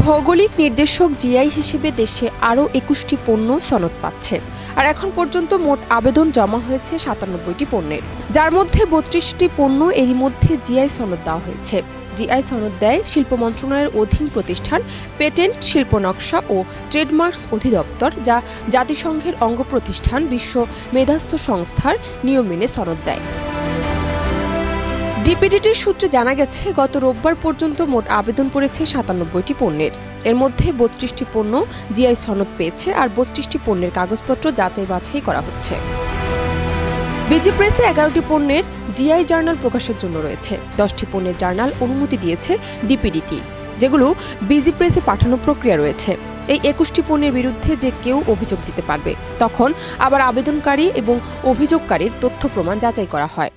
ভৌগোলিক নির্দেশক জিআই হিসেবে দেশে আরও ২১টি পণ্য সনদ পাচ্ছে। আর এখন পর্যন্ত মোট আবেদন জমা হয়েছে ৯৭টি পণ্যের, যার মধ্যে ৩২টি পণ্য এরই মধ্যে জিআই সনদ দেওয়া হয়েছে। জিআই সনদ দেয় শিল্প মন্ত্রণালয়ের অধীন প্রতিষ্ঠান পেটেন্ট, শিল্প নকশা ও ট্রেডমার্কস অধিদপ্তর, যা জাতিসংঘের অঙ্গ প্রতিষ্ঠান বিশ্ব মেধাস্ত সংস্থার নিয়ম মেনে সনদ দেয়। ডিপিডিটির সূত্রে জানা গেছে, গত রোববার পর্যন্ত মোট আবেদন পড়েছে ৯৭টি পণ্যের। এর মধ্যে ৩২টি পণ্য জিআই সনদ পেয়েছে আর ৩২টি পণ্যের কাগজপত্র যাচাই বাছাই করা হচ্ছে। বিজি প্রেসে ১১টি পণ্যের জিআই জার্নাল প্রকাশের জন্য রয়েছে। 10টি পণ্যের জার্নাল অনুমতি দিয়েছে ডিপিডিটি, যেগুলো বিজি প্রেসে পাঠানোর প্রক্রিয়া রয়েছে। এই ২১টি পণ্যের বিরুদ্ধে যে কেউ অভিযোগ দিতে পারবে, তখন আবার আবেদনকারী এবং অভিযোগকারীর তথ্য প্রমাণ যাচাই করা হয়।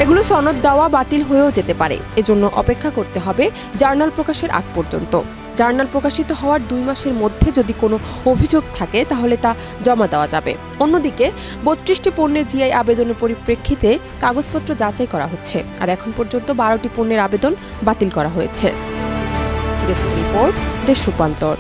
এগুলো সনদ দেওয়া বাতিল হয়েও যেতে পারে, এজন্য অপেক্ষা করতে হবে জার্নাল প্রকাশের আগ পর্যন্ত। জার্নাল প্রকাশিত হওয়ার ২ মাসের মধ্যে যদি কোনো অভিযোগ থাকে তাহলে তা জমা দেওয়া যাবে। অন্যদিকে ৩২টি পণ্যের জিআই আবেদনের পরিপ্রেক্ষিতে কাগজপত্র যাচাই করা হচ্ছে, আর এখন পর্যন্ত ১২টি পণ্যের আবেদন বাতিল করা হয়েছে। ডেস্ক রিপোর্ট, দেশ রূপান্তর।